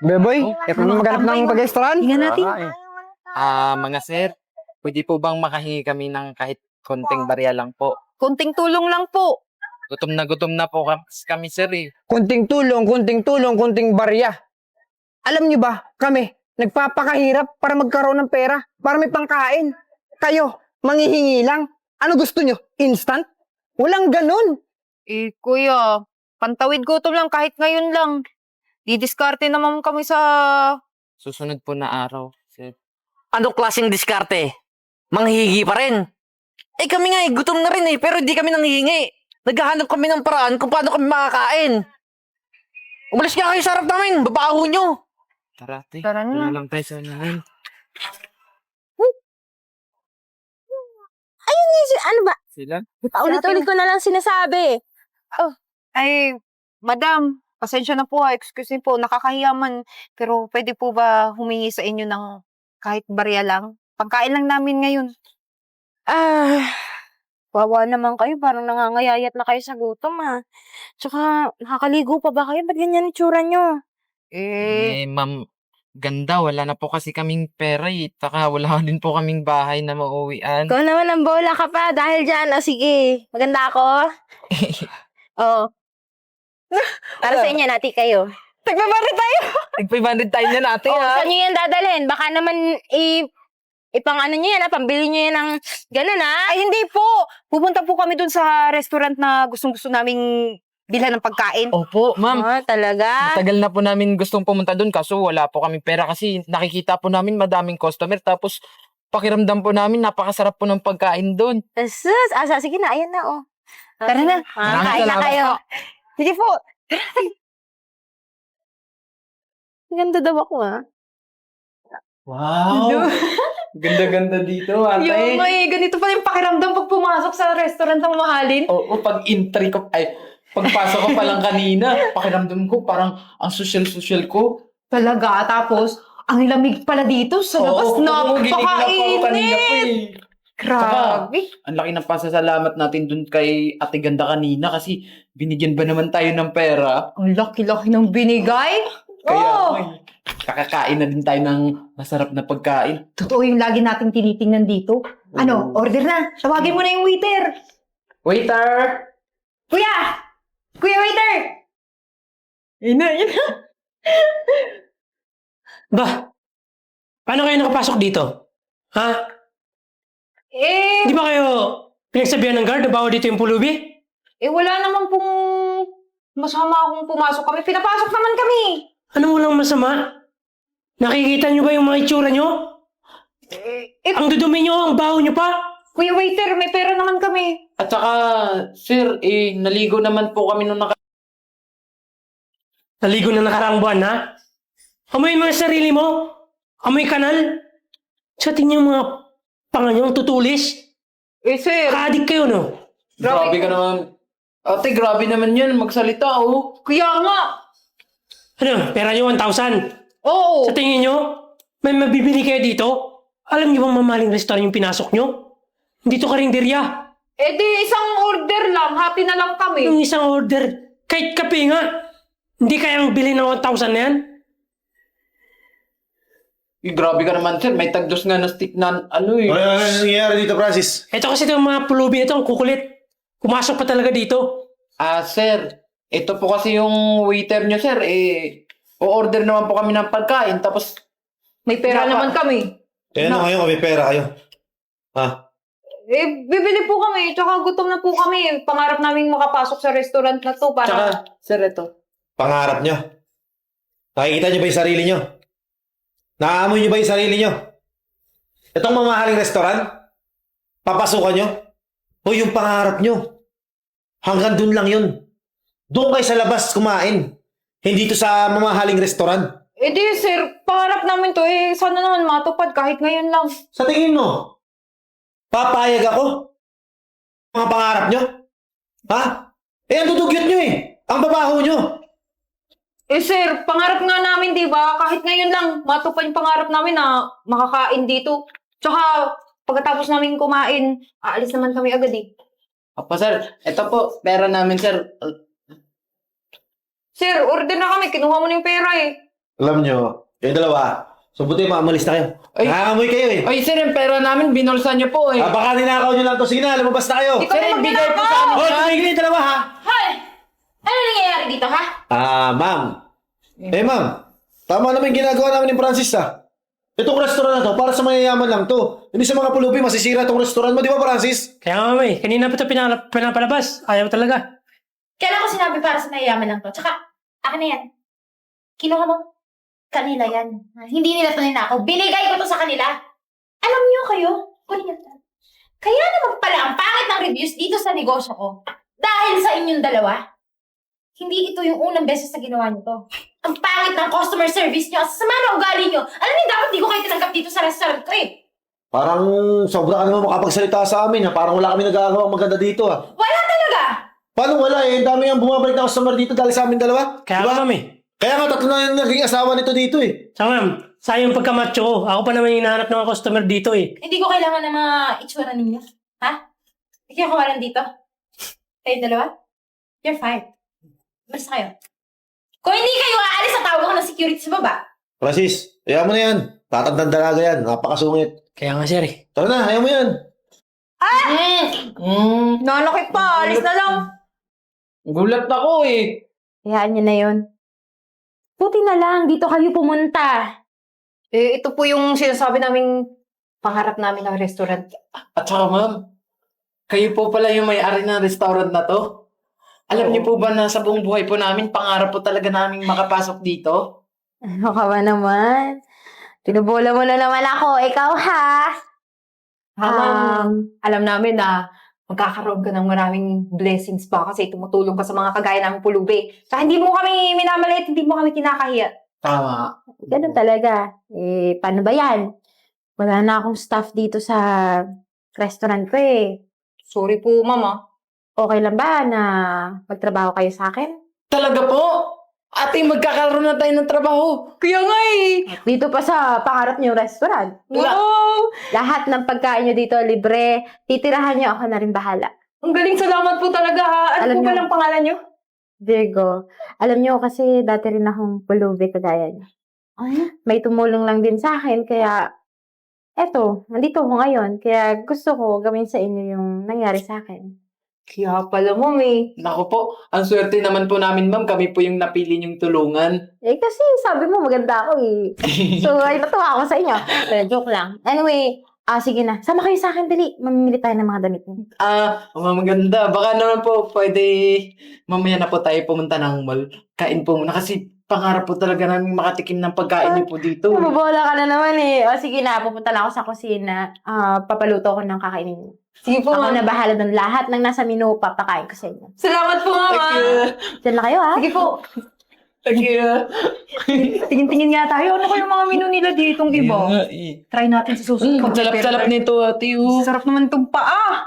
Beboy, Oh, eto na maghanap ng pag-restaurant. Tingnan natin. Mga sir, pwede po bang makahingi kami ng kahit konting barya lang po? Kunting tulong lang po. Gutom na po kami sir eh. Kunting tulong, kunting barya. Alam niyo ba, kami, nagpapakahirap para magkaroon ng pera, para may pangkain. Kayo, manghihingi lang. Ano gusto niyo? Instant? Walang ganun. Kuya, pantawid gutom lang kahit ngayon lang. Didiskarte naman kami sa... Susunod po na araw, sir. Anong klaseng diskarte? Manghihingi pa rin. Eh kami nga gutom na rin pero hindi kami nanghihingi. Naghahanap kami ng paraan kung paano kami makakain. Umalis nga kayo sa harap namin, babaho nyo. Tara, te. Tara na. Doon lang tayo sa unahan. Ano ba? Sila? Paulit-ulit ko na lang sinasabi. Ay, madam, pasensya na po excuse me po, nakakahiyaman. Pero pwede po ba humingi sa inyo ng kahit barya lang? Pagkain lang namin ngayon. Wawa naman kayo. Parang nangangayayat na kayo sa gutom, ha. Tsaka, nakakaligo pa ba kayo? Ba't ganyan itsura nyo? Ma'am, ganda. Wala na po kasi kaming pera eh. Taka, wala din po kaming bahay na mauwian. Ikaw naman ang bola ka pa dahil dyan. O sige, maganda ako. Oo. Para sa inyo, nati kayo. Nagbabari tayo! Nag-500 tayo na natin ha. Saan nyo yan dadalhin? Baka naman ipang ano nyo yan, ha? Pambili nyo yan ng ganun, ha? Ay, hindi po! Pupunta po kami dun sa restaurant na gustong-gusto naming bilhan ng pagkain. Opo, ma'am. Talaga? Matagal na po namin gustong pumunta doon kaso wala po kami pera kasi nakikita po namin madaming customer tapos pakiramdam po namin napakasarap po ng pagkain doon. Sus, sige na, ayan na, oh. Tara na. Maraming Kain na salamat kayo. Sige po! Ganda daw ako, ha? Wow! Ganda-ganda dito, ate. Yung may ganito pa yung pakiramdam pag pumasok sa restaurant ng mahalin. Oo, pagpasok ko pa lang kanina, pakiramdam ko parang ang social-social ko. Talaga, tapos, ang lamig pala dito sa labas. Napakainit! Grabe. Ang laki ng pasasalamat natin dun kay Ate Ganda kanina kasi binigyan ba naman tayo ng pera? Ang laki-laki ng binigay. Kaya kakakain na din tayo ng masarap na pagkain. Totoo yung lagi nating tinitingnan dito. Ano, order na. Tawagin mo na yung waiter. Waiter! Kuya! Kuya waiter! Yun na. Ba? Paano kayo nakapasok dito? Ha? Di ba kayo pinagsabihan ng guard na bawal dito yung pulubi? Wala naman pong masama kung pumasok kami. Pinapasok naman kami. Ano mo lang masama? Nakikita nyo ba yung mga itsura nyo? Ang dudumi nyo, ang baho nyo pa? Kuya waiter, may pera naman kami. At saka, sir, naligo naman po kami nung Naligo na nakaraang buwan, ha? Amoy mo yung sarili mo? Amoy kanal? Sa tingin yung mga panganyo, ang tutulis? Sir. Kaadik kayo, no? Grabe ka naman. Ate, grabe naman yan. Magsalita, oh. Kuya nga. Ano, pera nyo 1,000? Oo. Sa tingin nyo, may mabibili kayo dito? Alam nyo bang mamaling restaurant yung pinasok nyo? Hindi to karinderya. Di isang order lang. Happy na lang kami. Yung isang order, kahit kape nga, hindi kayang bilhin ng 1,000 na yan? Grabe ka naman, sir. May tagdos nga na stick na, Ano nangyayari dito, Francis? Ito kasi itong mga pulubi na ito, ang kukulit. Pumasok pa talaga dito. Sir, ito po kasi yung waiter nyo, sir. O-order naman po kami ng pagkain. Tapos, May pera naman kami. Ano ngayon, may pera kayo? Ha? Bibili po kami. Tsaka gutom na po kami. Pangarap namin makapasok sa restaurant na to para... tsaka, sir, ito. Pangarap nyo? Nakikita nyo ba yung sarili nyo? Naaamoy nyo ba yung sarili nyo? Itong mamahaling restaurant? Papasukan nyo? O yung pangarap nyo? Hanggang dun lang yun. Doon kayo sa labas kumain. Hindi to sa mamahaling restaurant. Sir, pangarap namin to. Sana naman matupad kahit ngayon lang. Sa tingin mo, papayag ako? Mga pangarap nyo? Ha? Ang dudugyot nyo Ang babaho nyo. Sir, pangarap nga namin, di ba? Kahit ngayon lang, matupad yung pangarap namin na makakain dito. Tsaka, pagkatapos namin kumain, aalis naman kami agad eh. Opo, sir. Ito po, pera namin, sir. Sir, order na kami. Kinuha mo na yung pera eh. Alam nyo, yung dalawa, so buti maalis na kayo. Ay. Nangangamoy kayo eh. Ay, sir, yung pera namin, binulsa niyo po eh. Baka ninakaw nyo lang to. Sige na, lumabas na kayo. Ikaw Sir, na bigay po sa magnanakaw! amin. Oh, tumigil yung dalawa ha. Hoy! Ano nangyayari dito, ha? Ma'am. Ma'am. Tama naman yung ginagawa namin ni Francis Itong restaurant na to, para sa mayayaman lang to. Hindi sa mga pulubi, masisira itong restaurant mo, di ba Francis? Kaya nga, mami, kanina pa ito pinapalabas. Ayaw talaga. Kailan ko sinabi para sa mayayaman lang to? Tsaka, akin na yan. Kinuha mo? Kanila yan. Hindi nila ito ninakaw. Binigay ko to sa kanila. Alam niyo kayo, kunin niyo to. Kaya naman pala ang pangit ng reviews dito sa negosyo ko. Dahil sa inyong dalawa. Hindi ito yung unang beses na ginawa niyo to. Ang pangit ng customer service niyo. Ang sama na ugali niyo. Alam niyo, dapat di ko kayo tinanggap dito sa restaurant ko eh. Parang sobra ka naman makapagsalita sa amin ha. Parang wala kami nagagawa maganda dito ha. Wala talaga. Paano wala eh? Ang dami ang bumabalik na customer dito dahil sa amin dalawa. Kaya Diba? nga, mami. Kaya nga tatlo na yung naging asawa nito dito eh. Tsaka, ma'am, sayang yung pagkamacho ko. Ako pa naman yung hinahanap ng mga customer dito eh. Hindi ko kailangan ng mga itsura ninyo. Ha? Hindi kayo kawalan dito. Kayo dalawa? You're fired. Basta kayo. Kung hindi kayo aalis, tawag ako ng security sa baba. Francis, ayaw mo na yan. Tatandang dalaga yan. Napakasungit. Kaya nga, sir eh. Tara na, ayaw mo yan. Nanakit pa, alis na lang. Gulat ako eh. Hayaan niyo na yun. Buti na lang, dito kayo pumunta. Eh, ito po yung sinasabi naming pangarap namin ng restaurant. At saka ma'am, kayo po pala yung may-ari ng restaurant na to. Alam niyo po ba na sa buong buhay po namin, pangarap po talaga namin makapasok dito? Ano ka ba naman? Pinubola mo na naman ako. Ikaw, ha? Alam namin na magkakaroon ka ng maraming blessings pa kasi tumutulong ka sa mga kagaya ng pulubi. Saka hindi mo kami minamaliit, hindi mo kami kinakahiya. Tama. Ganun talaga. Eh, paano ba yan? Wala na akong staff dito sa restaurant ko eh. Sorry po, mama. Okay lang ba na magtrabaho kayo sa akin? Talaga po? Ate, magkakaroon na tayo ng trabaho. Kaya nga eh. Dito pa sa pangarap niyong restaurant. Wow! Lahat ng pagkain niyo dito libre. Titirahan niyo, ako na rin bahala. Ang galing, salamat po talaga ha. Ano Alam po niyo- palang pangalan niyo? Virgo, alam niyo kasi dati rin akong pulubi kagaya niyo. May tumulong lang din sa akin, kaya eto, nandito ako ngayon. Kaya gusto ko gawin sa inyo yung nangyari sa akin. Kaya pala mo eh. Naku po, ang swerte naman po namin ma'am, kami po yung napili niyong tulungan. Eh kasi sabi mo maganda ako eh. So ay natuwa ako sa inyo. Pero joke lang. Anyway, sige na. Sama kayo sa akin, dali. Mamimili tayo ng mga damit mo. Maganda. Baka naman po, pwede mamaya na po tayo pumunta ng mall. Kain po muna kasi pangarap po talaga namin makatikim ng pagkain niyo po dito. Mabobola ka na naman eh. Sige na, pupunta lang ako sa kusina. Papaluto ko ng kakainin mo. Sige po, Ako mama. na bahala ng lahat ng nasa menu, papakain ko sa inyo. Salamat po, mama. Thank you. Diyan na kayo, ha? Sige po. Thank you. Tingin-tingin nga tayo. Ano kayong mga menu nila ditong iba? Try natin sa susunod. Ang sarap-sarap nito, ate. Oh. Sarap naman itong paa.